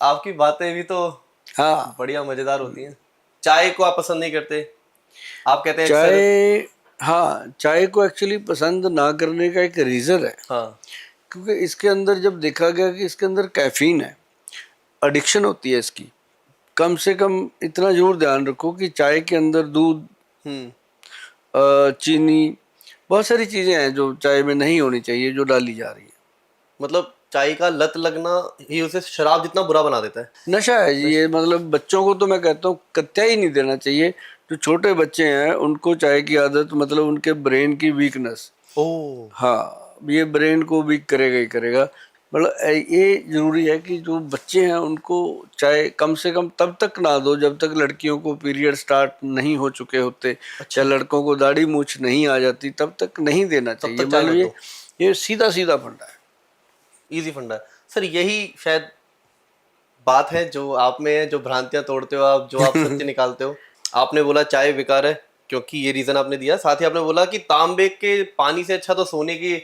आपकी बातें भी तो हाँ बढ़िया मजेदार होती हैं। चाय को आप पसंद नहीं करते, आप कहते हैं अक्सर। चाय, हाँ चाय को एक्चुअली पसंद ना करने का एक रीज़न है, हाँ। क्योंकि इसके अंदर जब देखा गया कि इसके अंदर कैफीन है, एडिक्शन होती है इसकी। कम से कम इतना जरूर ध्यान रखो कि चाय के अंदर दूध, हम्म। चीनी, बहुत सारी चीज़ें हैं जो चाय में नहीं होनी चाहिए, जो डाली जा रही है। मतलब चाय का लत लगना ही उसे शराब जितना बुरा बना देता है। नशा है जी ये, मतलब बच्चों को तो मैं कहता हूँ कत्या ही नहीं देना चाहिए। जो छोटे बच्चे हैं उनको चाय की आदत, मतलब उनके ब्रेन की वीकनेस, ओह। हाँ ये ब्रेन को वीक करेगा ही करेगा। मतलब ये जरूरी है कि जो बच्चे हैं उनको चाय कम से कम तब तक ना दो जब तक लड़कियों को पीरियड स्टार्ट नहीं हो चुके होते, अच्छा। या लड़कों को दाढ़ी मूछ नहीं आ जाती, तब तक नहीं देना तब चाहिए। तक चाय मतलब मत दो। ये सीधा सीधा फंडा है। इजी फंडा है सर, यही शायद बात है जो आप में है, जो भ्रांतियां तोड़ते हो आप, जो आप सत्य निकालते हो। आपने बोला चाय बेकार है क्योंकि ये रीजन आपने दिया, साथ ही आपने बोला कि तांबे के पानी से अच्छा तो सोने की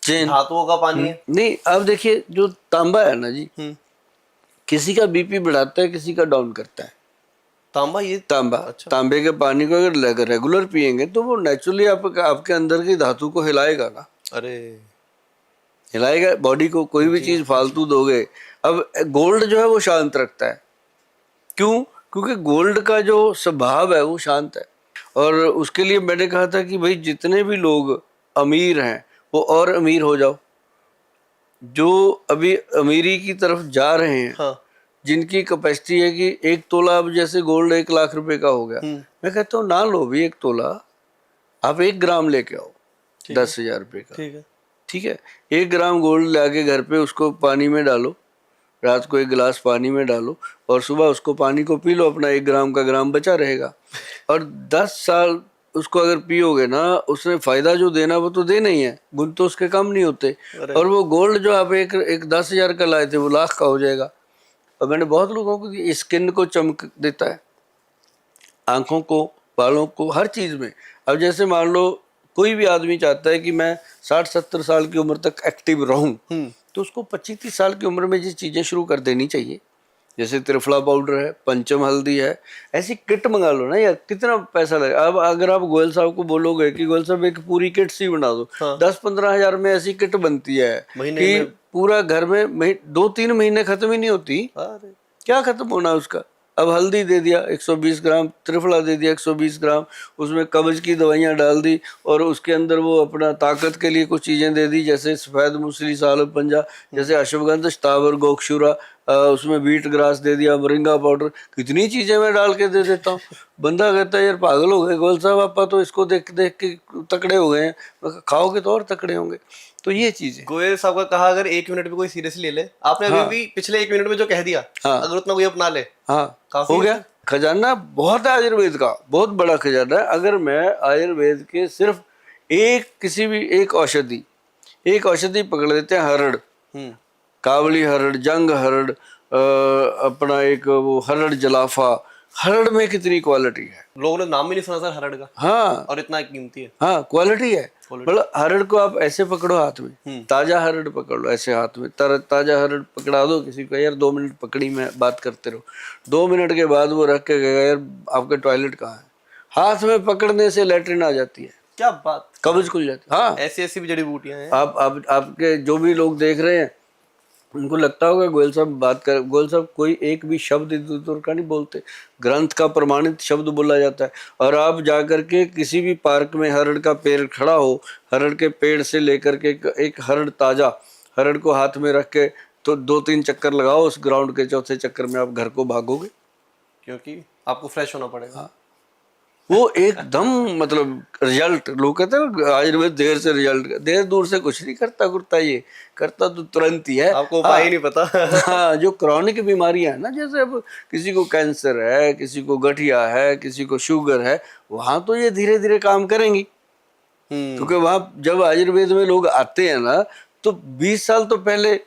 चेन। धातुओं का पानी है। नहीं अब देखिए, जो तांबा है ना जी, हम्म। किसी का बीपी बढ़ाता है, किसी का डाउन करता है। तांबा ये। तांबा, अच्छा। तांबे के पानी को अगर रेगुलर पियेंगे तो वो नेचुरली आपके अंदर की धातु को हिलाएगा ना, अरे। हिलाएगा बॉडी को। कोई भी जी। चीज फालतू दोगे। अब गोल्ड जो है वो शांत रखता है, क्यों? क्योंकि गोल्ड का जो स्वभाव है वो शांत है। और उसके लिए मैंने कहा था कि भाई जितने भी लोग अमीर हैं वो और अमीर हो जाओ, जो अभी अमीरी की तरफ जा रहे हैं, हाँ। जिनकी कैपेसिटी है कि 1 तोला, अब जैसे गोल्ड 1 लाख रुपए का हो गया, मैं कहता हूँ ना लो भी 1 तोला, आप 1 ग्राम लेके आओ, ठीक है। 10,000 रुपये का। ठीक है। ठीक है, 1 ग्राम गोल्ड लाके घर पे उसको पानी में डालो, रात को 1 गिलास पानी में डालो, और सुबह उसको पानी को पी लो, अपना 1 ग्राम का ग्राम बचा रहेगा। और 10 साल उसको अगर पियोगे ना, उसने फायदा जो देना वो तो देना ही है, गुण तो उसके कम नहीं होते। अरे। और वो गोल्ड जो आप एक 10,000 का लाए थे वो लाख का हो जाएगा। और मैंने बहुत लोगों को, स्किन को चमक देता है, आंखों को, बालों को, हर चीज में। अब जैसे मान लो कोई भी आदमी चाहता है कि मैं 60-70 साल की उम्र तक एक्टिव रहूं, तो उसको 25-30 साल की उम्र में ये चीजें शुरू कर देनी चाहिए। जैसे त्रिफला पाउडर है, पंचम हल्दी है, ऐसी किट मंगा लो ना यार, कितना पैसा लगे। अब अगर आप गोयल साहब को बोलोगे कि गोयल साहब एक पूरी किट सी बना दो, हाँ। 10-15 हजार में ऐसी किट बनती है महीने कि में। पूरा घर में 2-3 महीने खत्म ही नहीं होती। अरे। क्या खत्म होना उसका? अब हल्दी दे दिया 120 ग्राम, त्रिफला दे दिया 120 ग्राम, उसमें कब्ज की दवाइयाँ डाल दी, और उसके अंदर वो अपना ताकत के लिए कुछ चीज़ें दे दी, जैसे सफ़ेद मूसली, सालब पंजा, जैसे अश्वगंधा, शतावर, गोक्षूरा, उसमें बीट ग्रास दे दिया, मोरिंगा पाउडर, कितनी चीज़ें मैं डाल के दे देता हूँ। बंदा कहता है यार पागल हो गए गोल साहब, आपा तो इसको देख देख के तकड़े हो गए हैं। मैं कहा, खाओगे तो और तकड़े होंगे। तो ये चीज़ है। गोयल साहब का कहा अगर 1 मिनट में कोई सीरियसली ले ले, आपने अभी हाँ भी पिछले 1 मिनट में जो कह दिया, हाँ अगर उतना कोई अपना ले, हाँ, काफी हो है गया। सर। खजाना बहुत है आयुर्वेद का, बहुत बड़ा खजाना है। अगर मैं आयुर्वेद के सिर्फ एक औषधि पकड़ लेते हैं, हरड़, हम्म। कावली हरड़, जंग हरड़, अपना एक वो हरड़ जलाफा, हरड़ में कितनी क्वालिटी है। लोगों ने नाम भी नहीं सुना सर हरड़ का, हाँ और इतना कीमती है। हाँ, क्वालिटी है। क्वालिटी। मतलब हरड़ को आप ऐसे पकड़ो हाथ में, ताजा हरड़ पकड़ लो ऐसे हाथ में, ताजा हरड़ पकड़ा दो किसी को, यार 2 मिनट पकड़ी में बात करते रहो, 2 मिनट के बाद वो रख के कहेगा यार आपका टॉयलेट कहाँ है। हाथ में पकड़ने से लैट्रिन आ जाती है, क्या बात। कब्ज खुल जाती है। हाँ, ऐसी ऐसी भी जड़ी बूटियां हैं। आप आपके जो भी लोग देख रहे हैं उनको लगता होगा गोयल साहब बात कर, गोयल साहब कोई एक भी शब्द इधर उधर का नहीं बोलते, ग्रंथ का प्रमाणित शब्द बोला जाता है। और आप जाकर के किसी भी पार्क में हरड़ का पेड़ खड़ा हो, हरड़ के पेड़ से लेकर के एक हरड़, ताजा हरड़ को हाथ में रख के तो 2-3 चक्कर लगाओ उस ग्राउंड के, चौथे चक्कर में आप घर को भागोगे, क्योंकि आपको फ्रेश होना पड़ेगा। हाँ। वो एकदम मतलब रिजल्ट, लोग कहते हैं आयुर्वेद देर से रिजल्ट, देर दूर से कुछ नहीं करता करता, ये करता तो तुरंत ही है। आपको उपाय ही नहीं पता। हाँ, जो क्रॉनिक बीमारियां है ना, जैसे अब किसी को कैंसर है, किसी को गठिया है, किसी को शुगर है, वहां तो ये धीरे धीरे काम करेंगी। क्योंकि वहां जब आयुर्वेद में लोग आते हैं ना, तो 20 साल तो पहले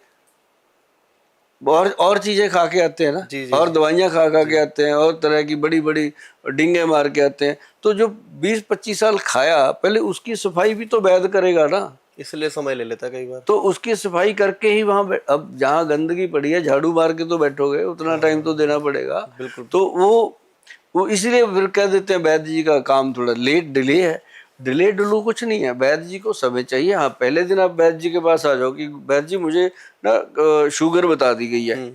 और चीजें खा के आते हैं ना, जी जी और जी। दवाइयाँ खा के आते हैं, और तरह की बड़ी बड़ी डिंगे मार के आते हैं। तो जो 20-25 साल खाया, पहले उसकी सफाई भी तो वैद्य करेगा ना। इसलिए समय ले लेता है कई बार। तो उसकी सफाई करके ही वहां अब जहाँ गंदगी पड़ी है झाड़ू मार के तो बैठोगे, उतना टाइम तो देना पड़ेगा। बिल्कुल। तो वो इसलिए फिर कह देते हैं वैद्य जी का काम थोड़ा लेट डिले है। डिले डुलो कुछ नहीं है, वैद्य जी को समय चाहिए। हाँ, पहले दिन आप वैद्य जी के पास आ जाओ कि वैद्य जी मुझे ना शुगर बता दी गई है,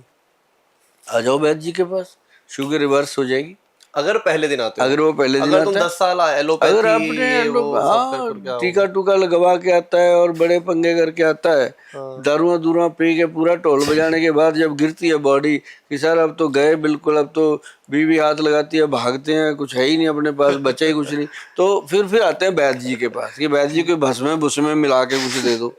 आ जाओ वैद्य जी के पास, शुगर रिवर्स हो जाएगी। अगर पहले दिन आते हो, अगर वो पहले दिन अगर तुम आता है, 10 साल अगर एलोपैथी आपने ये वो लोग सब कर हाँ कर क्या टीका टूका लगवा के आता है और बड़े पंगे करके आता है, दारुआ दूरुआ पी के पूरा ढोल बजाने के बाद जब गिरती है बॉडी कि सर अब तो गए बिल्कुल, अब तो बीवी हाथ लगाती है, भागते हैं, कुछ है ही नहीं अपने पास, बचा ही कुछ नहीं, तो फिर आते हैं वैद्य जी के पास कि वैद्य जी को भस्म भुस्मे मिला के कुछ दे दो।